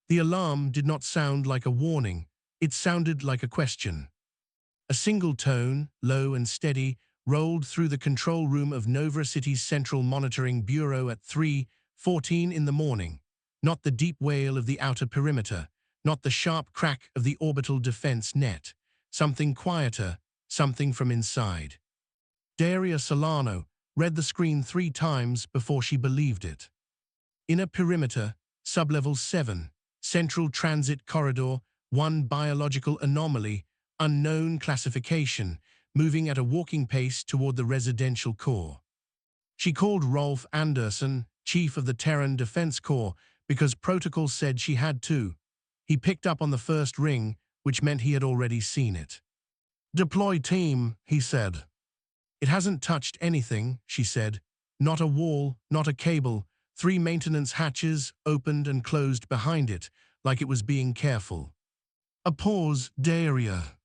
The alarm did not sound like a warning, it sounded like a question. A single tone, low and steady, rolled through the control room of Nova City's Central Monitoring Bureau at 3:14 in the morning. Not the deep wail of the outer perimeter, not the sharp crack of the orbital defense net. Something quieter, something from inside. Daria Solano read the screen 3 times before she believed it. Inner perimeter, sublevel 7, central transit corridor, 1 biological anomaly, unknown classification, moving at a walking pace toward the residential core. She called Rolf Anderson, chief of the Terran Defense Corps, because protocol said she had to. He picked up on the first ring, which meant he had already seen it. "Deploy team," he said. "It hasn't touched anything," she said. "Not a wall, not a cable. 3 maintenance hatches opened and closed behind it, like it was being careful." A pause. "Daria,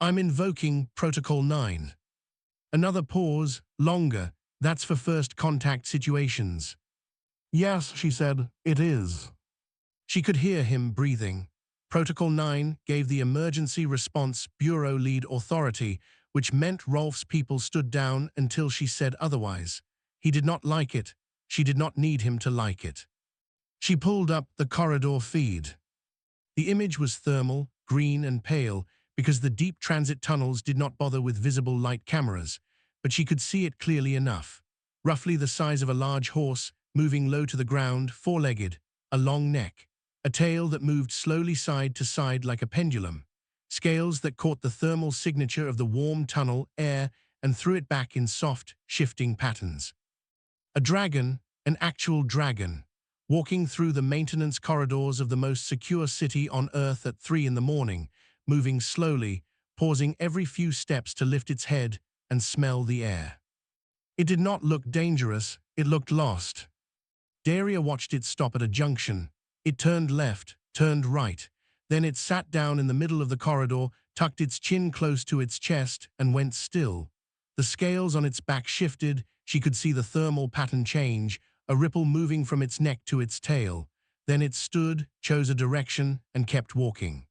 I'm invoking Protocol 9. Another pause, longer. "That's for first contact situations." "Yes," she said, "it is." She could hear him breathing. Protocol 9 gave the Emergency Response Bureau lead authority, which meant Rolf's people stood down until she said otherwise. He did not like it. She did not need him to like it. She pulled up the corridor feed. The image was thermal, green and pale, because the deep transit tunnels did not bother with visible light cameras, but she could see it clearly enough. Roughly the size of a large horse, moving low to the ground, 4-legged, a long neck, a tail that moved slowly side to side like a pendulum, scales that caught the thermal signature of the warm tunnel air and threw it back in soft, shifting patterns. A dragon, an actual dragon, walking through the maintenance corridors of the most secure city on Earth at 3 in the morning, moving slowly, pausing every few steps to lift its head and smell the air. It did not look dangerous, it looked lost. Daria watched it stop at a junction. It turned left, turned right. Then it sat down in the middle of the corridor, tucked its chin close to its chest, and went still. The scales on its back shifted. She could see the thermal pattern change, a ripple moving from its neck to its tail. Then it stood, chose a direction, and kept walking.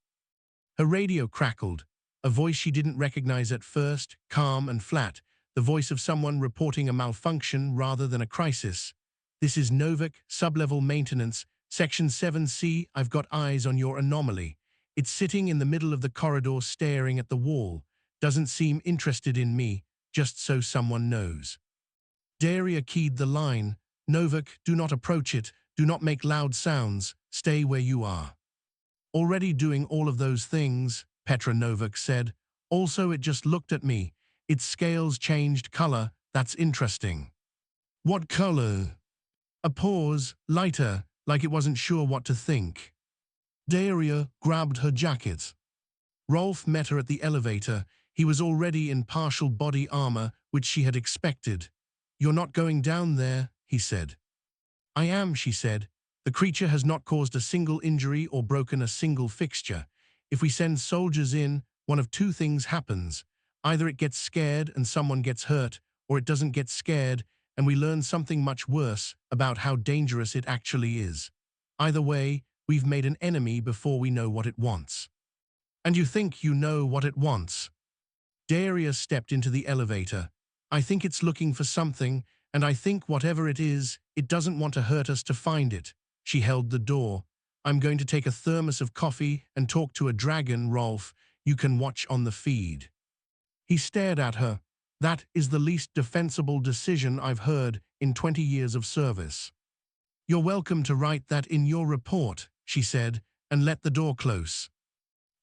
Her radio crackled, a voice she didn't recognize at first, calm and flat, the voice of someone reporting a malfunction rather than a crisis. "This is Novak, sublevel maintenance, Section 7C, I've got eyes on your anomaly. It's sitting in the middle of the corridor staring at the wall. Doesn't seem interested in me, just so someone knows." Daria keyed the line. "Novak, do not approach it, do not make loud sounds, stay where you are." "Already doing all of those things," Petra Novak said. "Also, it just looked at me. Its scales changed color, that's interesting." "What color?" A pause, lighter, like it wasn't sure what to think. Daria grabbed her jacket. Rolf met her at the elevator. He was already in partial body armor, which she had expected. "You're not going down there," he said. "I am," she said. "The creature has not caused a single injury or broken a single fixture. If we send soldiers in, one of 2 things happens. Either it gets scared and someone gets hurt, or it doesn't get scared and we learn something much worse about how dangerous it actually is. Either way, we've made an enemy before we know what it wants." "And you think you know what it wants?" Daria stepped into the elevator. "I think it's looking for something, and I think whatever it is, it doesn't want to hurt us to find it." She held the door. "I'm going to take a thermos of coffee and talk to a dragon, Rolf. You can watch on the feed." He stared at her. "That is the least defensible decision I've heard in 20 years of service." "You're welcome to write that in your report," she said, and let the door close.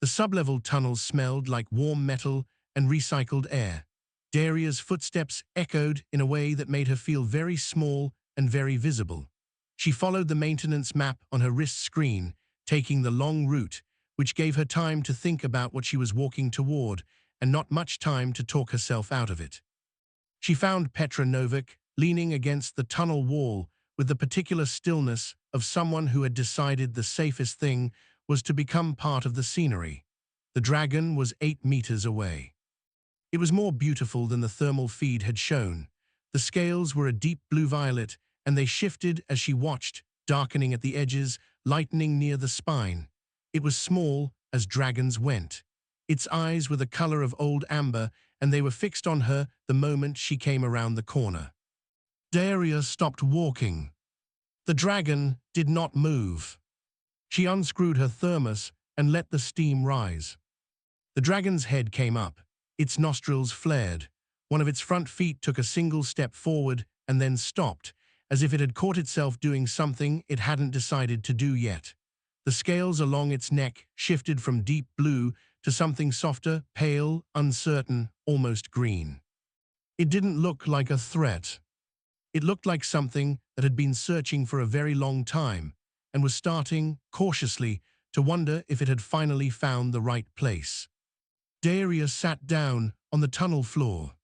The sublevel tunnels smelled like warm metal and recycled air. Daria's footsteps echoed in a way that made her feel very small and very visible. She followed the maintenance map on her wrist screen, taking the long route, which gave her time to think about what she was walking toward, and not much time to talk herself out of it. She found Petra Novak leaning against the tunnel wall with the particular stillness of someone who had decided the safest thing was to become part of the scenery. The dragon was 8 meters away. It was more beautiful than the thermal feed had shown. The scales were a deep blue-violet, and they shifted as she watched, darkening at the edges lightening near the spine. It was small, as dragons went. Its eyes were the color of old amber, and they were fixed on her the moment she came around the corner. Daria stopped walking. The dragon did not move. She unscrewed her thermos and let the steam rise. The dragon's head came up. Its nostrils flared. One of its front feet took a single step forward and then stopped, as if it had caught itself doing something it hadn't decided to do yet. The scales along its neck shifted from deep blue to something softer, pale, uncertain, almost green. It didn't look like a threat. It looked like something that had been searching for a very long time and was starting, cautiously, to wonder if it had finally found the right place. Daria sat down on the tunnel floor.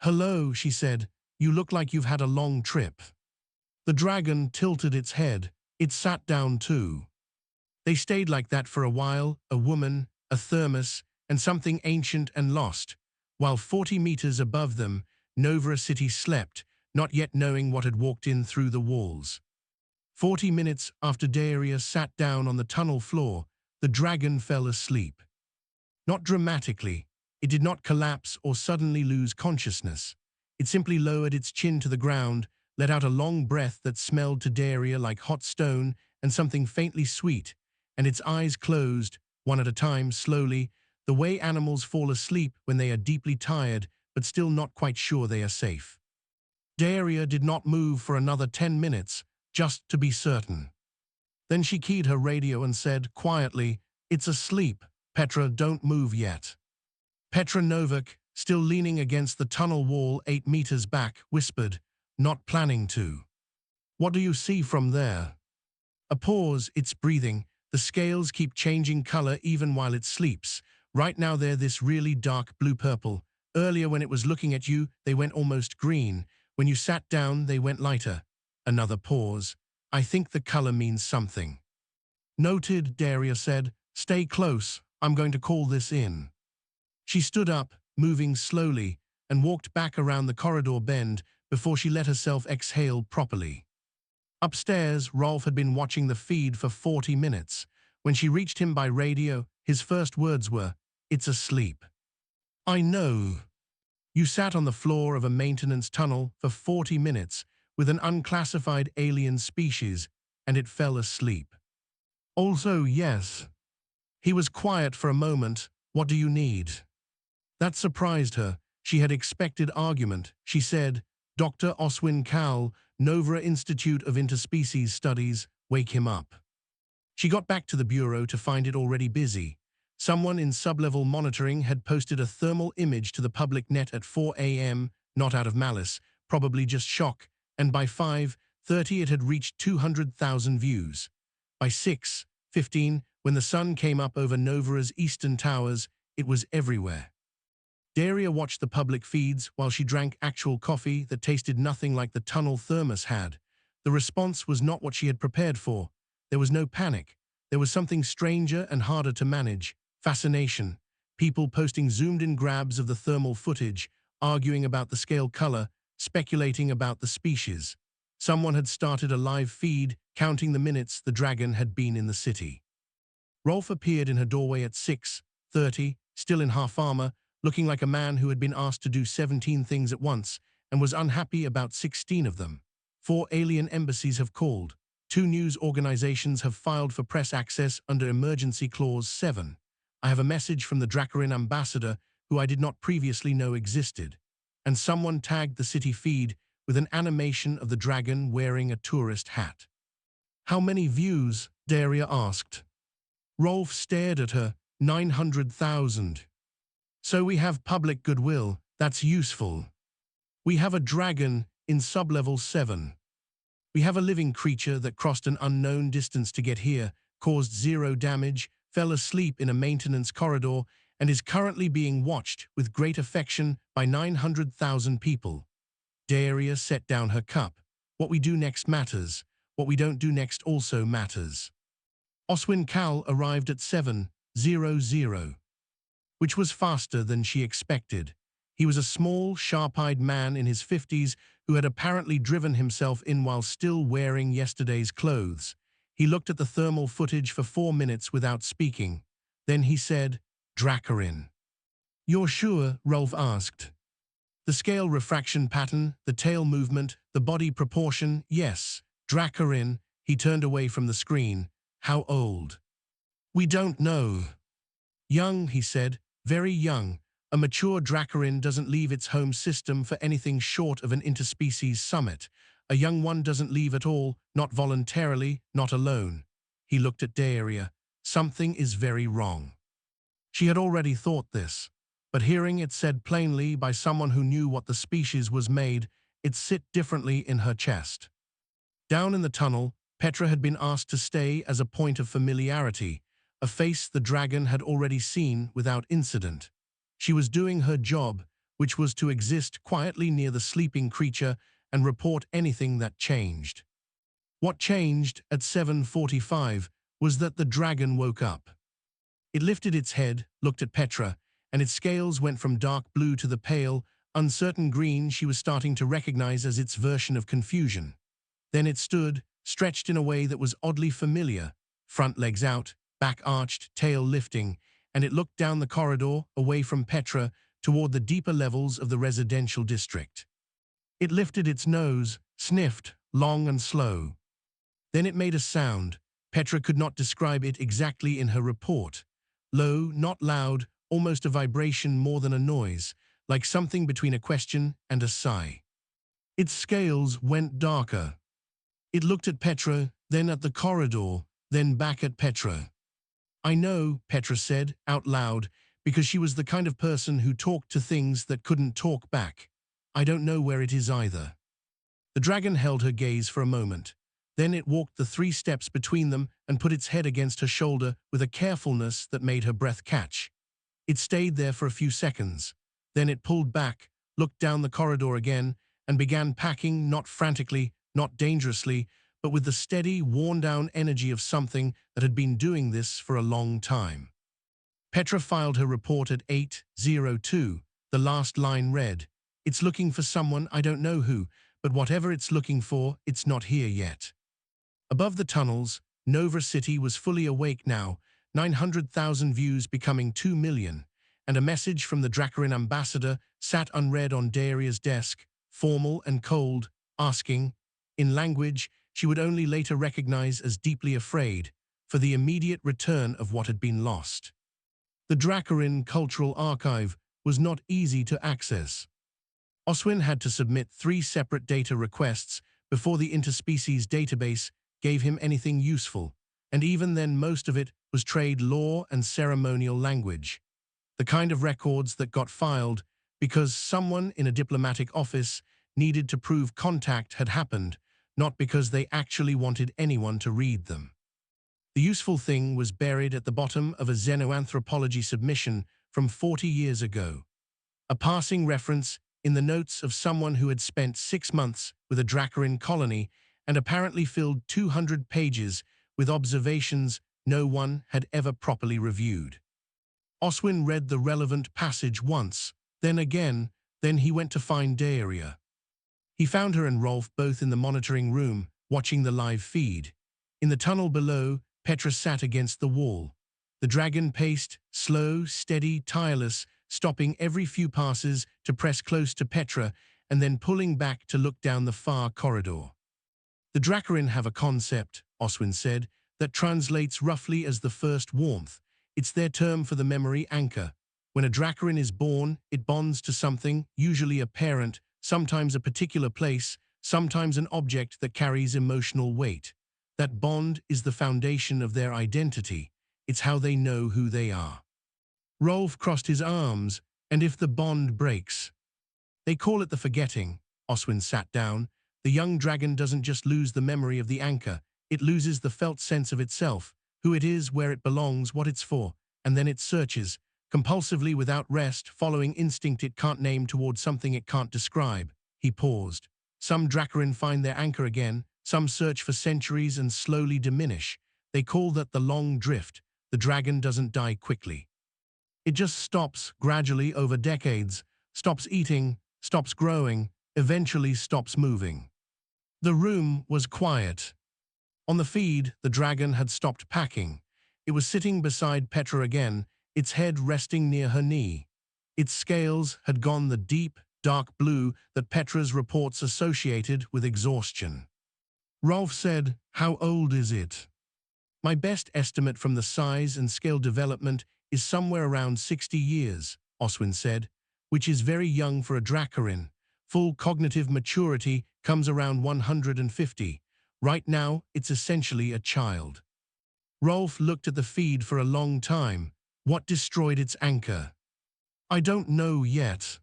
"Hello," she said. "You look like you've had a long trip." The dragon tilted its head. It sat down too. They stayed like that for a while, a woman, a thermos, and something ancient and lost, while 40 meters above them, Nova City slept, not yet knowing what had walked in through the walls. 40 minutes after Daria sat down on the tunnel floor, the dragon fell asleep. Not dramatically. It did not collapse or suddenly lose consciousness. It simply lowered its chin to the ground, let out a long breath that smelled to Daria like hot stone and something faintly sweet, and its eyes closed, one at a time, slowly, the way animals fall asleep when they are deeply tired but still not quite sure they are safe. Daria did not move for another 10 minutes, just to be certain. Then she keyed her radio and said, quietly, "It's asleep. Petra, don't move yet." Petra Novak, still leaning against the tunnel wall 8 meters back, whispered, "Not planning to." "What do you see from there?" A pause, it's breathing. The scales keep changing color even while it sleeps. Right now they're this really dark blue-purple. Earlier when it was looking at you, they went almost green. When you sat down, they went lighter. Another pause. "I think the color means something." "Noted," Daria said. "Stay close. I'm going to call this in." She stood up, moving slowly, and walked back around the corridor bend before she let herself exhale properly. Upstairs, Rolf had been watching the feed for 40 minutes. When she reached him by radio, his first words were, "It's asleep." "I know." "You sat on the floor of a maintenance tunnel for 40 minutes with an unclassified alien species, and it fell asleep." "Also, yes." He was quiet for a moment. "What do you need?" That surprised her. She had expected argument. She said, "Dr. Oswin Cowell, Nova Institute of Interspecies Studies, wake him up." She got back to the bureau to find it already busy. Someone in sub-level monitoring had posted a thermal image to the public net at 4 a.m., not out of malice, probably just shock, and by 5:30 it had reached 200,000 views. By 6:15, when the sun came up over Nova's eastern towers, it was everywhere. Daria watched the public feeds while she drank actual coffee that tasted nothing like the tunnel thermos had. The response was not what she had prepared for. There was no panic. There was something stranger and harder to manage. Fascination. People posting zoomed-in grabs of the thermal footage, arguing about the scale color, speculating about the species. Someone had started a live feed, counting the minutes the dragon had been in the city. Rolf appeared in her doorway at 6:30, still in half armor, looking like a man who had been asked to do 17 things at once and was unhappy about 16 of them. 4 alien embassies have called. 2 news organizations have filed for press access under Emergency Clause 7. I have a message from the Dracarin ambassador, who I did not previously know existed. And someone tagged the city feed with an animation of the dragon wearing a tourist hat. "How many views?" Daria asked. Rolf stared at her. 900,000. "So we have public goodwill. That's useful. We have a dragon in sub-level 7. We have a living creature that crossed an unknown distance to get here, caused 0 damage, fell asleep in a maintenance corridor, and is currently being watched with great affection by 900,000 people." Daria set down her cup. "What we do next matters. What we don't do next also matters." Oswin Cowell arrived at 7:00, which was faster than she expected. He was a small, sharp-eyed man in his 50s who had apparently driven himself in while still wearing yesterday's clothes. He looked at the thermal footage for 4 minutes without speaking. Then he said, "Dracarin." "You're sure?" Rolf asked. "The scale refraction pattern, the tail movement, the body proportion, yes. Dracarin." He turned away from the screen. "How old?" "We don't know." "Young," he said, "very young. A mature Dracarin doesn't leave its home system for anything short of an interspecies summit. A young one doesn't leave at all, not voluntarily, not alone." He looked at Deiria. Something is very wrong. She had already thought this, but hearing it said plainly by someone who knew what the species was made, it sit differently in her chest. Down in the tunnel, Petra had been asked to stay as a point of familiarity, a face the dragon had already seen without incident. She was doing her job, which was to exist quietly near the sleeping creature and report anything that changed. What changed at 7:45 was that the dragon woke up. It lifted its head, looked at Petra, and its scales went from dark blue to the pale, uncertain green she was starting to recognize as its version of confusion. Then it stood, stretched in a way that was oddly familiar, front legs out, back arched, tail lifting, and it looked down the corridor, away from Petra, toward the deeper levels of the residential district. It lifted its nose, sniffed, long and slow. Then it made a sound. Petra could not describe it exactly in her report. Low, not loud, almost a vibration more than a noise, like something between a question and a sigh. Its scales went darker. It looked at Petra, then at the corridor, then back at Petra. "I know," Petra said, out loud, because she was the kind of person who talked to things that couldn't talk back. "I don't know where it is either." The dragon held her gaze for a moment. Then it walked the 3 steps between them and put its head against her shoulder with a carefulness that made her breath catch. It stayed there for a few seconds. Then it pulled back, looked down the corridor again, and began packing, not frantically, not dangerously, but with the steady, worn-down energy of something that had been doing this for a long time. Petra filed her report at 8:02. The last line read, "It's looking for someone, I don't know who, but whatever it's looking for, it's not here yet." Above the tunnels, Nova City was fully awake now, 900,000 views becoming 2 million, and a message from the Dracarin ambassador sat unread on Deiria's desk, formal and cold, asking, in language she would only later recognize as deeply afraid, for the immediate return of what had been lost. The Dracarin Cultural Archive was not easy to access. Oswin had to submit 3 separate data requests before the interspecies database gave him anything useful, and even then most of it was trade law and ceremonial language. The kind of records that got filed because someone in a diplomatic office needed to prove contact had happened, not because they actually wanted anyone to read them. The useful thing was buried at the bottom of a xenoanthropology submission from 40 years ago. A passing reference in the notes of someone who had spent 6 months with a Dracarin colony and apparently filled 200 pages with observations no one had ever properly reviewed. Oswin read the relevant passage once, then again, then he went to find Deiria. He found her and Rolf both in the monitoring room, watching the live feed. In the tunnel below, Petra sat against the wall. The dragon paced, slow, steady, tireless, stopping every few passes to press close to Petra and then pulling back to look down the far corridor. "The Dracarin have a concept," Oswin said, "that translates roughly as the first warmth. It's their term for the memory anchor. When a Dracarin is born, it bonds to something, usually a parent, sometimes a particular place, sometimes an object that carries emotional weight. That bond is the foundation of their identity. It's how they know who they are." Rolf crossed his arms, "And if the bond breaks?" "They call it the forgetting." Oswin sat down. "The young dragon doesn't just lose the memory of the anchor, it loses the felt sense of itself, who it is, where it belongs, what it's for, and then it searches, compulsively without rest, following instinct it can't name towards something it can't describe." He paused. "Some Dracarin find their anchor again, some search for centuries and slowly diminish. They call that the long drift. The dragon doesn't die quickly. It just stops, gradually over decades, stops eating, stops growing, eventually stops moving." The room was quiet. On the feed, the dragon had stopped packing. It was sitting beside Petra again, its head resting near her knee. Its scales had gone the deep, dark blue that Petra's reports associated with exhaustion. Rolf said, "How old is it?" "My best estimate from the size and scale development is somewhere around 60 years, Oswin said, "which is very young for a Dracarin. Full cognitive maturity comes around 150. Right now, it's essentially a child." Rolf looked at the feed for a long time. What destroyed its anchor? "I don't know yet."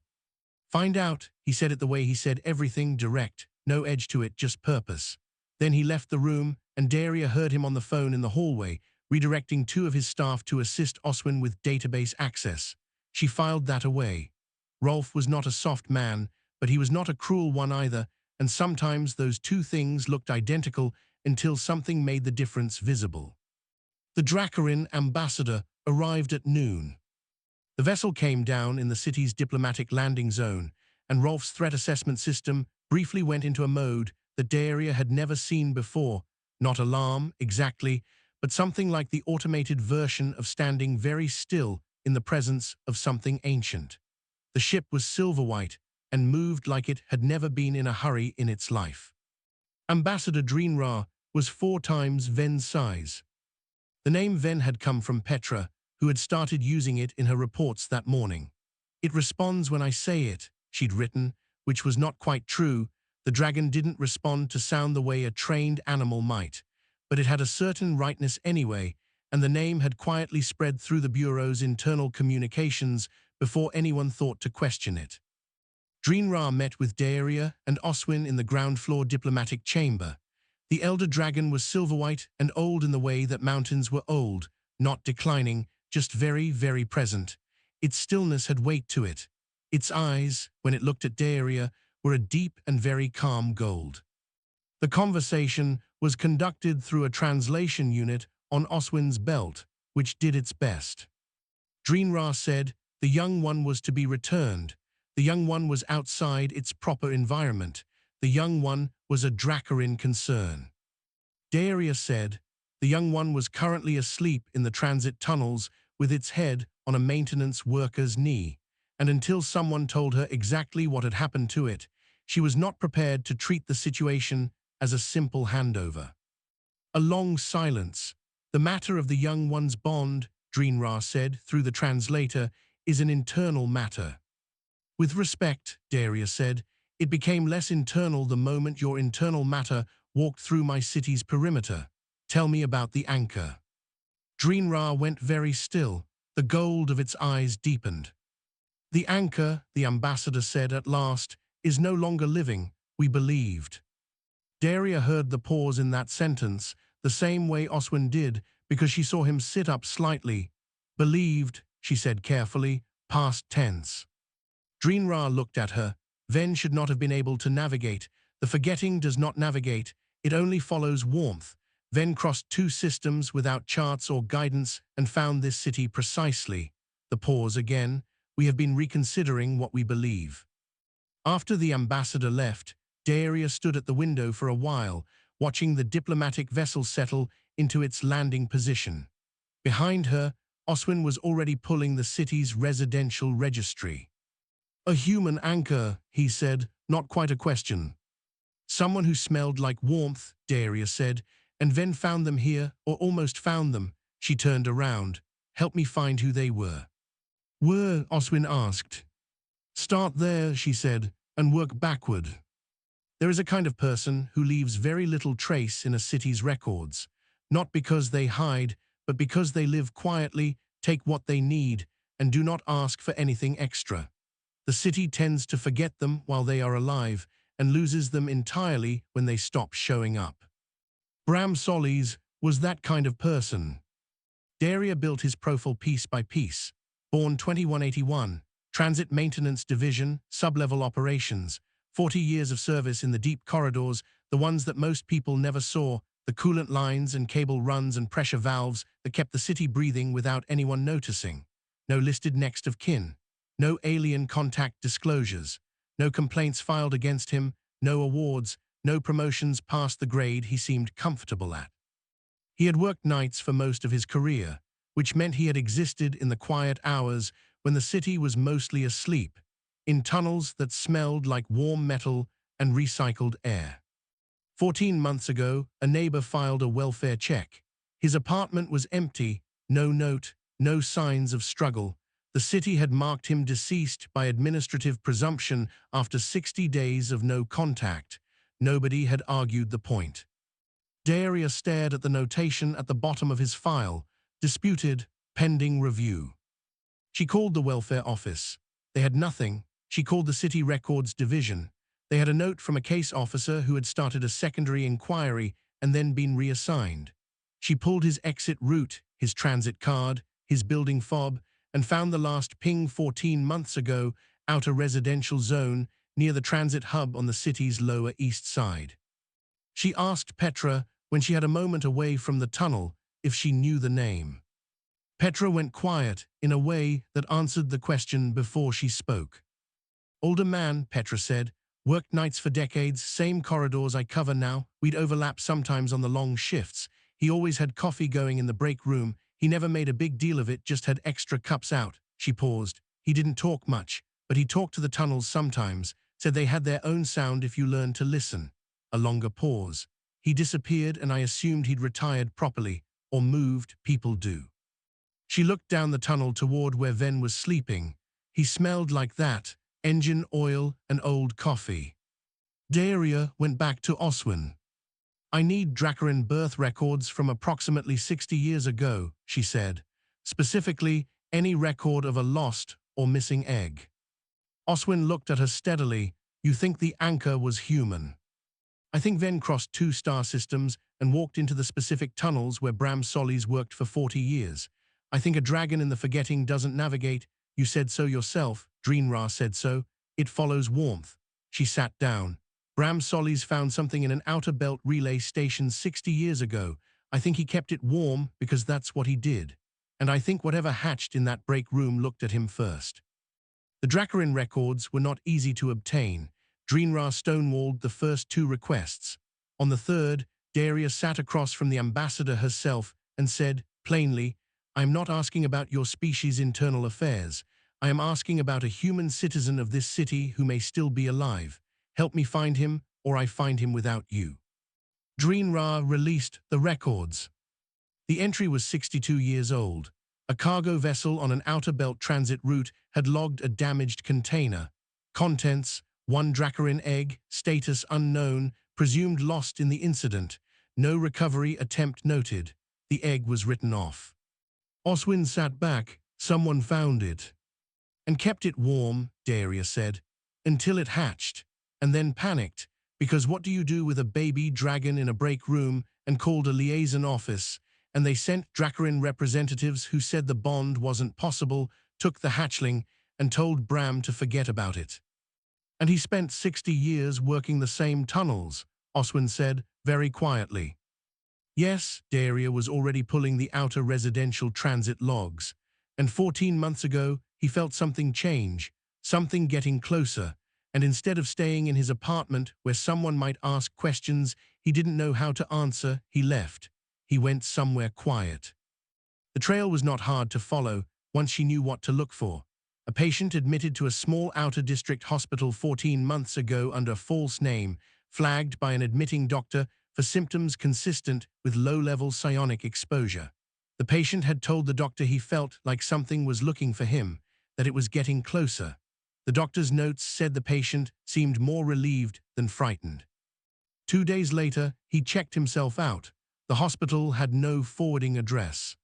"Find out," he said it the way he said everything, direct, no edge to it, just purpose. Then he left the room, and Daria heard him on the phone in the hallway, redirecting 2 of his staff to assist Oswin with database access. She filed that away. Rolf was not a soft man, but he was not a cruel one either, and sometimes those 2 things looked identical until something made the difference visible. The Dracarin ambassador arrived at noon. The vessel came down in the city's diplomatic landing zone, and Rolf's threat assessment system briefly went into a mode that Daria had never seen before. Not alarm, exactly, but something like the automated version of standing very still in the presence of something ancient. The ship was silver-white and moved like it had never been in a hurry in its life. Ambassador Dreenra was 4 times Ven's size. The name Ven had come from Petra, who had started using it in her reports that morning. "It responds when I say it," she'd written, which was not quite true. The dragon didn't respond to sound the way a trained animal might, but it had a certain rightness anyway, and the name had quietly spread through the Bureau's internal communications before anyone thought to question it. Dreenra met with Daria and Oswin in the ground-floor diplomatic chamber. The elder dragon was silver-white and old in the way that mountains were old, not declining, just very, very present. Its stillness had weight to it. Its eyes, when it looked at Daria, were a deep and very calm gold. The conversation was conducted through a translation unit on Oswin's belt, which did its best. Dreenra said the young one was to be returned. The young one was outside its proper environment. The young one was a Dracarin concern. Daria said the young one was currently asleep in the transit tunnels with its head on a maintenance worker's knee, and until someone told her exactly what had happened to it, she was not prepared to treat the situation as a simple handover. A long silence. "The matter of the young one's bond," Dreenra said through the translator, "is an internal matter." "With respect," Daria said, "it became less internal the moment your internal matter walked through my city's perimeter. Tell me about the anchor." Dreenra went very still. The gold of its eyes deepened. "The anchor," the ambassador said at last, "is no longer living, we believed." Daria heard the pause in that sentence, the same way Oswin did, because she saw him sit up slightly. "Believed," she said carefully, past tense. Dreenra looked at her. Ven should not have been able to navigate. The forgetting does not navigate, it only follows warmth. Ven crossed 2 systems without charts or guidance and found this city precisely. The pause again. "We have been reconsidering what we believe." After the ambassador left, Daria stood at the window for a while, watching the diplomatic vessel settle into its landing position. Behind her, Oswin was already pulling the city's residential registry. "A human anchor," he said, "not quite a question." "Someone who smelled like warmth," Daria said, "and Ven found them here, or almost found them." She turned around. "Help me find who they were." "Were?" Oswin asked. "Start there," she said, "and work backward." There is a kind of person who leaves very little trace in a city's records, not because they hide, but because they live quietly, take what they need, and do not ask for anything extra. The city tends to forget them while they are alive, and loses them entirely when they stop showing up. Bram Sullies was that kind of person. Daria built his profile piece by piece. Born 2181, Transit Maintenance Division, sub-level operations, 40 years of service in the deep corridors, the ones that most people never saw, the coolant lines and cable runs and pressure valves that kept the city breathing without anyone noticing. No listed next of kin. No alien contact disclosures. No complaints filed against him. No awards. No promotions past the grade he seemed comfortable at. He had worked nights for most of his career, which meant he had existed in the quiet hours when the city was mostly asleep, in tunnels that smelled like warm metal and recycled air. 14 months ago, a neighbor filed a welfare check. His apartment was empty, no note, no signs of struggle. The city had marked him deceased by administrative presumption after 60 days of no contact. Nobody had argued the point. Daria stared at the notation at the bottom of his file, disputed, pending review. She called the welfare office. They had nothing. She called the city records division. They had a note from a case officer who had started a secondary inquiry and then been reassigned. She pulled his exit route, his transit card, his building fob, and found the last ping 14 months ago, outer residential zone, near the transit hub on the city's lower east side. She asked Petra, when she had a moment away from the tunnel, if she knew the name. Petra went quiet, in a way that answered the question before she spoke. Older man, Petra said, worked nights for decades, same corridors I cover now. We'd overlap sometimes on the long shifts. He always had coffee going in the break room. He never made a big deal of it, just had extra cups out. She paused. He didn't talk much, but he talked to the tunnels sometimes, said they had their own sound if you learned to listen. A longer pause. He disappeared and I assumed he'd retired properly, or moved, people do. She looked down the tunnel toward where Ven was sleeping. He smelled like that, engine oil and old coffee. Daria went back to Oswin. I need Dracarin birth records from approximately 60 years ago, she said. Specifically, any record of a lost or missing egg. Oswin looked at her steadily. You think the anchor was human? I think Ven crossed 2 star systems and walked into the specific tunnels where Bram Sullies worked for 40 years. I think a dragon in the forgetting doesn't navigate. You said so yourself. Dreenra said so. It follows warmth. She sat down. Bram Sullies found something in an outer belt relay station 60 years ago. I think he kept it warm because that's what he did. And I think whatever hatched in that break room looked at him first. The Dracarin records were not easy to obtain. Dreenra stonewalled the first 2 requests. On the third, Daria sat across from the ambassador herself and said, plainly, I am not asking about your species' internal affairs. I am asking about a human citizen of this city who may still be alive. Help me find him, or I find him without you. Dreenra released the records. The entry was 62 years old. A cargo vessel on an outer belt transit route had logged a damaged container. Contents, 1 Dracarin egg, status unknown, presumed lost in the incident. No recovery attempt noted. The egg was written off. Oswin sat back. Someone found it. And kept it warm, Daria said, until it hatched, and then panicked, because what do you do with a baby dragon in a break room, and called a liaison office, and they sent Dracarin representatives who said the bond wasn't possible, took the hatchling, and told Bram to forget about it. And he spent 60 years working the same tunnels, Oswin said, very quietly. Yes, Daria was already pulling the outer residential transit logs, and 14 months ago, he felt something change, something getting closer, and instead of staying in his apartment where someone might ask questions he didn't know how to answer, he left. He went somewhere quiet. The trail was not hard to follow once she knew what to look for. A patient admitted to a small outer district hospital 14 months ago under a false name, flagged by an admitting doctor for symptoms consistent with low-level psionic exposure. The patient had told the doctor he felt like something was looking for him, that it was getting closer. The doctor's notes said the patient seemed more relieved than frightened. 2 days later, he checked himself out. The hospital had no forwarding address.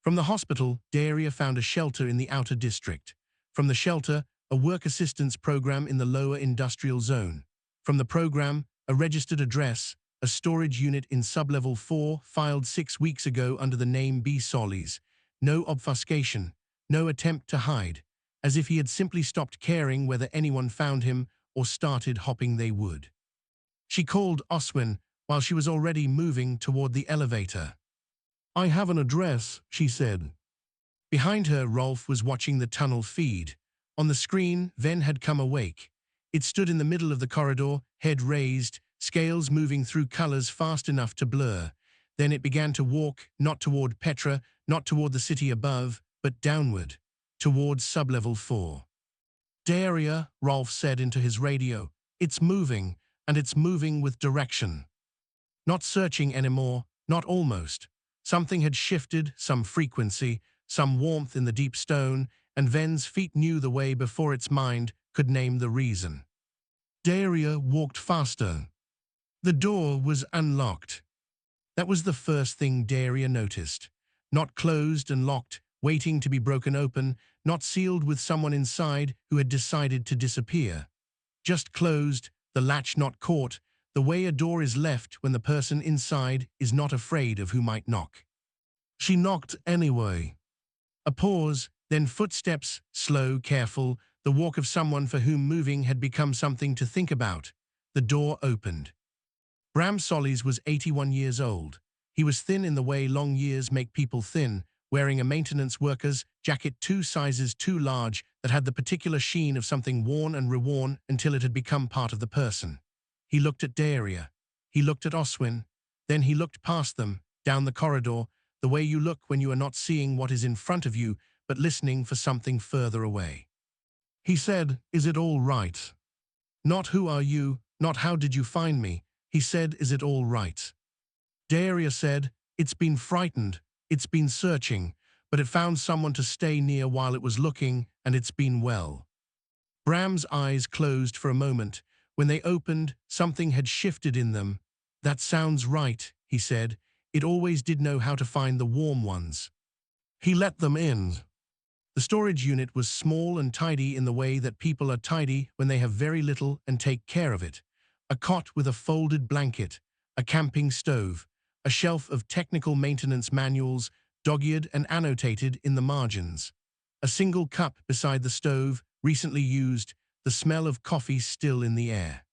From the hospital, Daria found a shelter in the outer district. From the shelter, a work assistance program in the lower industrial zone. From the program, a registered address, a storage unit in sublevel 4 filed 6 weeks ago under the name B. Sullies. No obfuscation, no attempt to hide, as if he had simply stopped caring whether anyone found him or started hoping they would. She called Oswin while she was already moving toward the elevator. I have an address, she said. Behind her, Rolf was watching the tunnel feed. On the screen, Ven had come awake. It stood in the middle of the corridor, head raised, scales moving through colors fast enough to blur. Then it began to walk, not toward Petra, not toward the city above, but downward, towards sublevel 4. Daria, Rolf said into his radio. It's moving, and it's moving with direction. Not searching anymore, not almost. Something had shifted, some frequency, some warmth in the deep stone, and Ven's feet knew the way before its mind could name the reason. Daria walked faster. The door was unlocked. That was the first thing Daria noticed. Not closed and locked, waiting to be broken open, not sealed with someone inside who had decided to disappear. Just closed, the latch not caught, the way a door is left when the person inside is not afraid of who might knock. She knocked anyway. A pause, then footsteps, slow, careful, the walk of someone for whom moving had become something to think about. The door opened. Bram Sullies was 81 years old. He was thin in the way long years make people thin, wearing a maintenance worker's jacket 2 sizes too large that had the particular sheen of something worn and reworn until it had become part of the person. He looked at Daria. He looked at Oswin. Then he looked past them, down the corridor, the way you look when you are not seeing what is in front of you, but listening for something further away. He said, "Is it all right?" Not "Who are you?" Not "How did you find me?" He said, "Is it all right?" Daria said, "It's been frightened, it's been searching, but it found someone to stay near while it was looking, and it's been well." Bram's eyes closed for a moment. When they opened, something had shifted in them. "That sounds right," he said. "It always did know how to find the warm ones." He let them in. The storage unit was small and tidy in the way that people are tidy when they have very little and take care of it. A cot with a folded blanket, a camping stove, a shelf of technical maintenance manuals, dog-eared and annotated in the margins. A single cup beside the stove, recently used, the smell of coffee still in the air.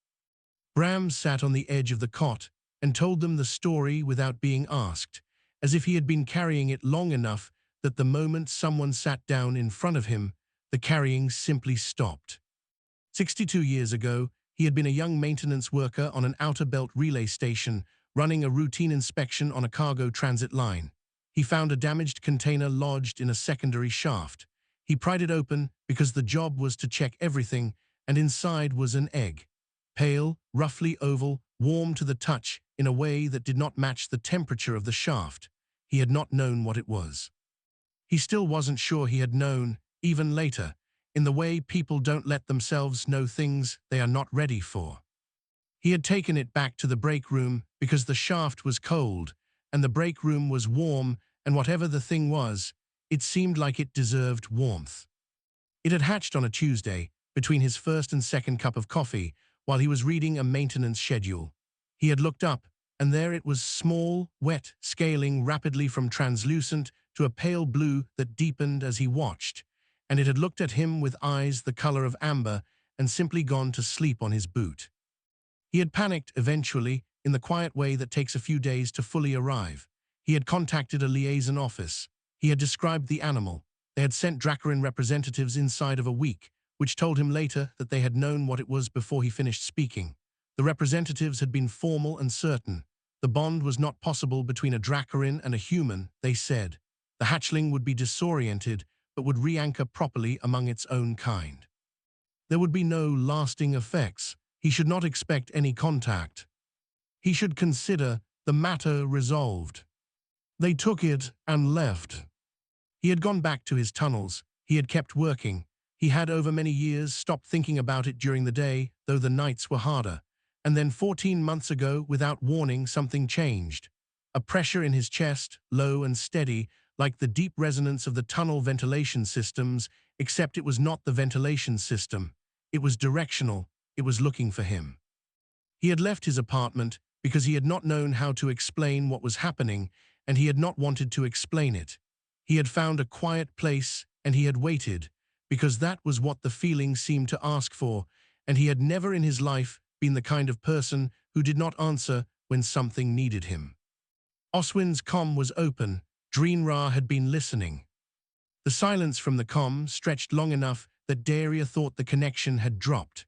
Bram sat on the edge of the cot and told them the story without being asked, as if he had been carrying it long enough that the moment someone sat down in front of him, the carrying simply stopped. 62 years ago, he had been a young maintenance worker on an outer belt relay station, running a routine inspection on a cargo transit line. He found a damaged container lodged in a secondary shaft. He pried it open because the job was to check everything, and inside was an egg. Pale, roughly oval, warm to the touch in a way that did not match the temperature of the shaft. He had not known what it was. He still wasn't sure he had known, even later, in the way people don't let themselves know things they are not ready for. He had taken it back to the break room because the shaft was cold, and the break room was warm, and whatever the thing was, it seemed like it deserved warmth. It had hatched on a Tuesday, between his first and second cup of coffee, while he was reading a maintenance schedule. He had looked up, and there it was, small, wet, scaling rapidly from translucent to a pale blue that deepened as he watched, and it had looked at him with eyes the color of amber and simply gone to sleep on his boot. He had panicked eventually, in the quiet way that takes a few days to fully arrive. He had contacted a liaison office. He had described the animal. They had sent Dracarin representatives inside of a week, which told him later that they had known what it was before he finished speaking. The representatives had been formal and certain. The bond was not possible between a Dracarin and a human, they said. The hatchling would be disoriented, but would re-anchor properly among its own kind. There would be no lasting effects. He should not expect any contact. He should consider the matter resolved. They took it and left. He had gone back to his tunnels. He had kept working. He had over many years stopped thinking about it during the day, though the nights were harder. And then 14 months ago, without warning, something changed. A pressure in his chest, low and steady, like the deep resonance of the tunnel ventilation systems, except it was not the ventilation system. It was directional. It was looking for him. He had left his apartment because he had not known how to explain what was happening, and he had not wanted to explain it. He had found a quiet place, and he had waited, because that was what the feeling seemed to ask for, and he had never in his life been the kind of person who did not answer when something needed him. Oswin's comm was open. Dreenra had been listening. The silence from the comm stretched long enough that Daria thought the connection had dropped.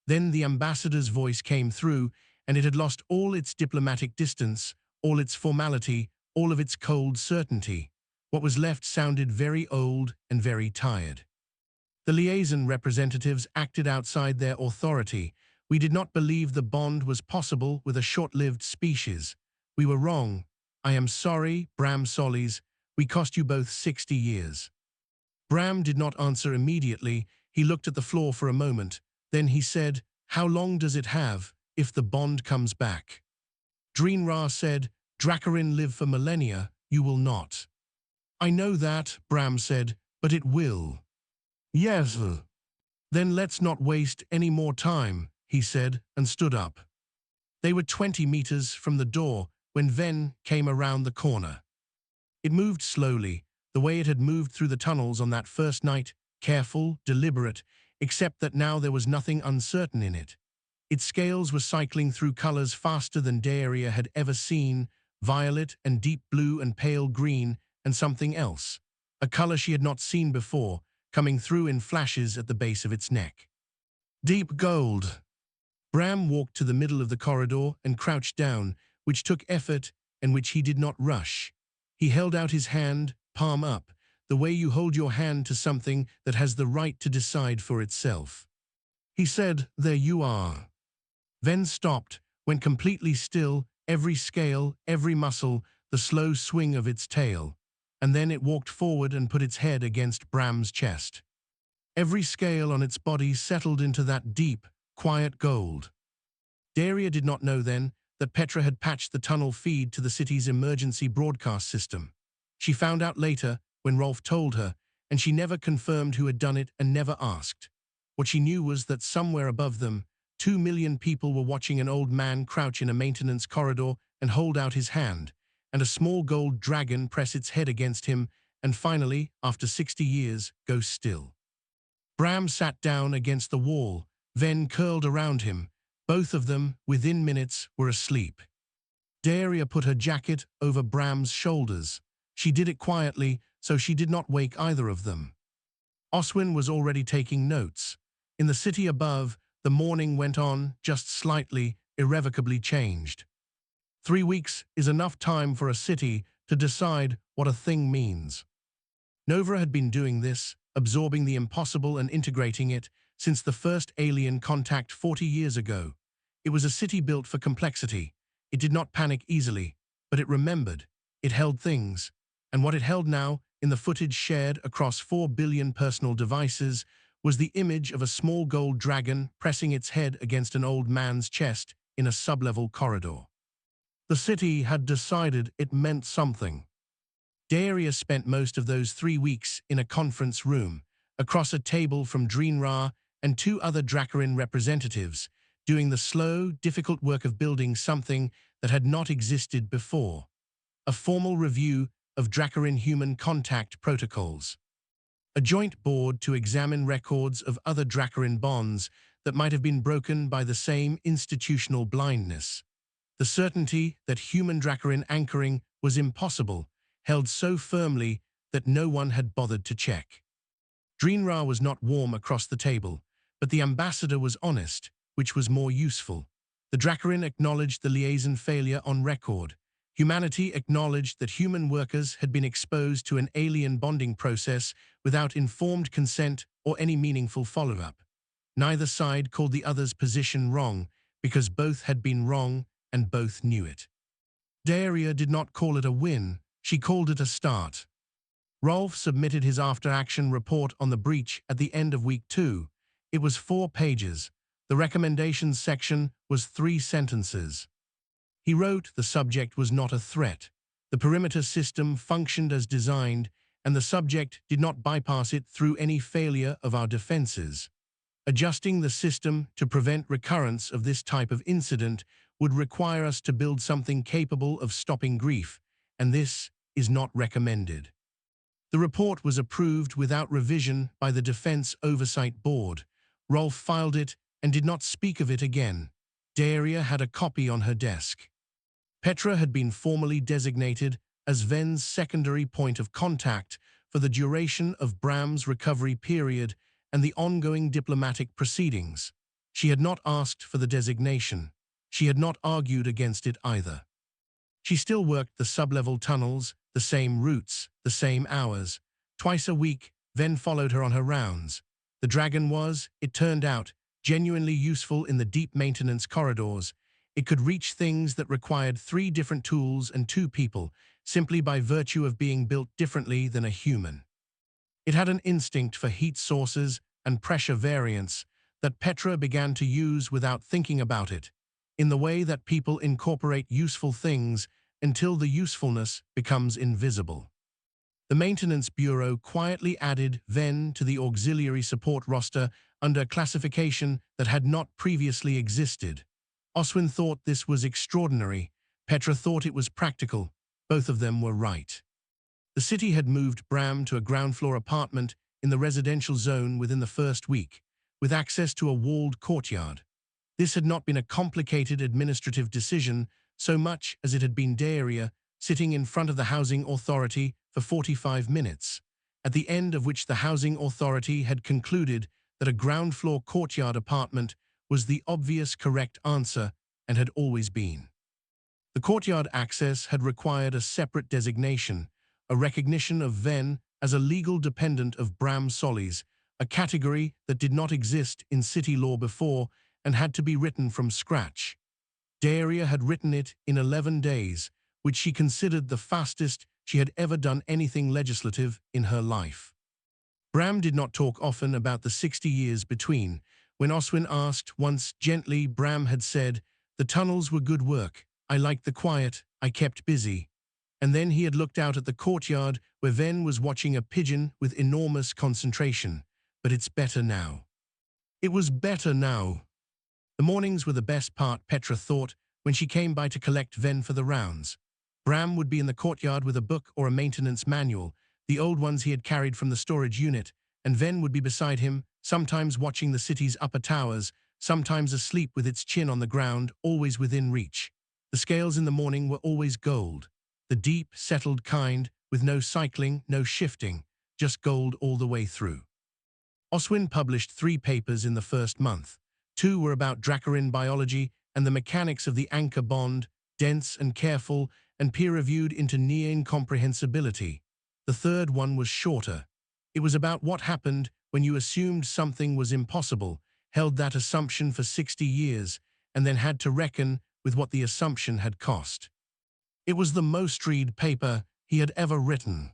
Then the ambassador's voice came through, and it had lost all its diplomatic distance, all its formality, all of its cold certainty. What was left sounded very old and very tired. The liaison representatives acted outside their authority. We did not believe the bond was possible with a short-lived species. We were wrong. I am sorry, Bram Sullies. We cost you both 60 years. Bram did not answer immediately. He looked at the floor for a moment. Then he said, "How long does it have, if the bond comes back?" Dreen-Ra said, "Dracarin live for millennia, you will not." "I know that," Bram said, "but it will." "Yes." "Then let's not waste any more time," he said, and stood up. They were 20 meters from the door when Ven came around the corner. It moved slowly, the way it had moved through the tunnels on that first night, careful, deliberate, except that now there was nothing uncertain in it. Its scales were cycling through colors faster than Daria had ever seen, violet and deep blue and pale green and something else, a color she had not seen before, coming through in flashes at the base of its neck. Deep gold. Bram walked to the middle of the corridor and crouched down, which took effort and which he did not rush. He held out his hand, palm up, the way you hold your hand to something that has the right to decide for itself. He said, "There you are." Ven stopped, went completely still, every scale, every muscle, the slow swing of its tail. And then it walked forward and put its head against Bram's chest. Every scale on its body settled into that deep, quiet gold. Daria did not know then that Petra had patched the tunnel feed to the city's emergency broadcast system. She found out later when Rolf told her, and she never confirmed who had done it and never asked. What she knew was that somewhere above them, 2 million people were watching an old man crouch in a maintenance corridor and hold out his hand, and a small gold dragon press its head against him, and finally, after 60 years, go still. Bram sat down against the wall, Ven curled around him. Both of them, within minutes, were asleep. Daria put her jacket over Bram's shoulders. She did it quietly, so she did not wake either of them. Oswin was already taking notes. In the city above, the morning went on, just slightly, irrevocably changed. 3 weeks is enough time for a city to decide what a thing means. Nova had been doing this, absorbing the impossible and integrating it, since the first alien contact 40 years ago. It was a city built for complexity. It did not panic easily, but it remembered. It held things. And what it held now, in the footage shared across 4 billion personal devices, was the image of a small gold dragon pressing its head against an old man's chest in a sublevel corridor. The city had decided it meant something. Daria spent most of those 3 weeks in a conference room, across a table from Dreen-Ra and 2 other Dracarin representatives, doing the slow, difficult work of building something that had not existed before. A formal review of Dracarin human contact protocols. A joint board to examine records of other Dracarin bonds that might have been broken by the same institutional blindness. The certainty that human Dracarin anchoring was impossible, held so firmly that no one had bothered to check. Dreen-Ra was not warm across the table, but the ambassador was honest, which was more useful. The Dracarin acknowledged the liaison failure on record. Humanity acknowledged that human workers had been exposed to an alien bonding process without informed consent or any meaningful follow-up. Neither side called the other's position wrong, because both had been wrong and both knew it. Daria did not call it a win, she called it a start. Rolf submitted his after-action report on the breach at the end of week 2. It was 4 pages. The recommendations section was 3 sentences. He wrote the subject was not a threat. The perimeter system functioned as designed, and the subject did not bypass it through any failure of our defenses. Adjusting the system to prevent recurrence of this type of incident would require us to build something capable of stopping grief, and this is not recommended. The report was approved without revision by the Defense Oversight Board. Rolf filed it and did not speak of it again. Daria had a copy on her desk. Petra had been formally designated as Ven's secondary point of contact for the duration of Bram's recovery period and the ongoing diplomatic proceedings. She had not asked for the designation. She had not argued against it either. She still worked the sublevel tunnels, the same routes, the same hours. Twice a week, Ven followed her on her rounds. The dragon was, it turned out, genuinely useful in the deep maintenance corridors. It could reach things that required 3 different tools and 2 people, simply by virtue of being built differently than a human. It had an instinct for heat sources and pressure variance that Petra began to use without thinking about it, in the way that people incorporate useful things until the usefulness becomes invisible. The Maintenance Bureau quietly added Ven to the auxiliary support roster under a classification that had not previously existed. Oswin thought this was extraordinary. Petra thought it was practical. Both of them were right. The city had moved Bram to a ground-floor apartment in the residential zone within the first week, with access to a walled courtyard. This had not been a complicated administrative decision so much as it had been Daria sitting in front of the housing authority for 45 minutes, at the end of which the housing authority had concluded that a ground-floor courtyard apartment was the obvious correct answer and had always been. The courtyard access had required a separate designation, a recognition of Ven as a legal dependent of Bram Sullies, a category that did not exist in city law before and had to be written from scratch. Daria had written it in 11 days, which she considered the fastest she had ever done anything legislative in her life. Bram did not talk often about the 60 years between. When Oswin asked once gently, Bram had said, "The tunnels were good work. I liked the quiet. I kept busy." And then he had looked out at the courtyard where Ven was watching a pigeon with enormous concentration. But it's better now. It was better now. The mornings were the best part, Petra thought, when she came by to collect Ven for the rounds. Bram would be in the courtyard with a book or a maintenance manual, the old ones he had carried from the storage unit, and Ven would be beside him, sometimes watching the city's upper towers, sometimes asleep with its chin on the ground, always within reach. The scales in the morning were always gold, the deep, settled kind, with no cycling, no shifting, just gold all the way through. Oswin published 3 papers in the first month. 2 were about Dracarin biology and the mechanics of the anchor bond, dense and careful, and peer-reviewed into near incomprehensibility. The third one was shorter. It was about what happened when you assumed something was impossible, held that assumption for 60 years, and then had to reckon with what the assumption had cost. It was the most read paper he had ever written.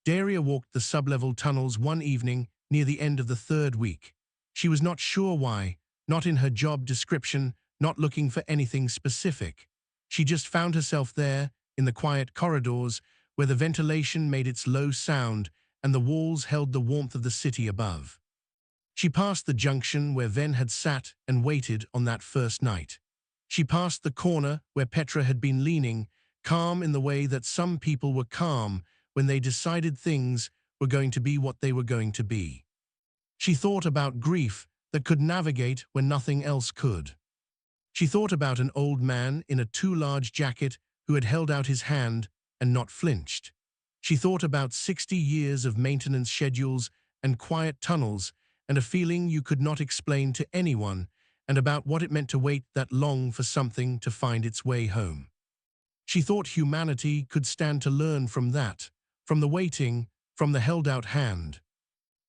Daria walked the sublevel tunnels one evening near the end of the 3rd week. She was not sure why, not in her job description, not looking for anything specific. She just found herself there, in the quiet corridors, where the ventilation made its low sound and the walls held the warmth of the city above. She passed the junction where Ven had sat and waited on that first night. She passed the corner where Petra had been leaning, calm in the way that some people were calm when they decided things were going to be what they were going to be. She thought about grief that could navigate when nothing else could. She thought about an old man in a too large jacket who had held out his hand and not flinched. She thought about 60 years of maintenance schedules and quiet tunnels and a feeling you could not explain to anyone, and about what it meant to wait that long for something to find its way home. She thought humanity could stand to learn from that, from the waiting, from the held-out hand.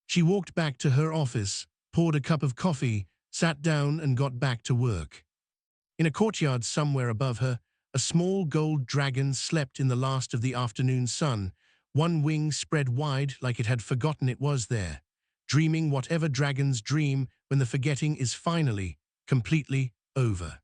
She walked back to her office, poured a cup of coffee, sat down and got back to work. In a courtyard somewhere above her, a small gold dragon slept in the last of the afternoon sun, one wing spread wide like it had forgotten it was there, dreaming whatever dragons dream when the forgetting is finally, completely over.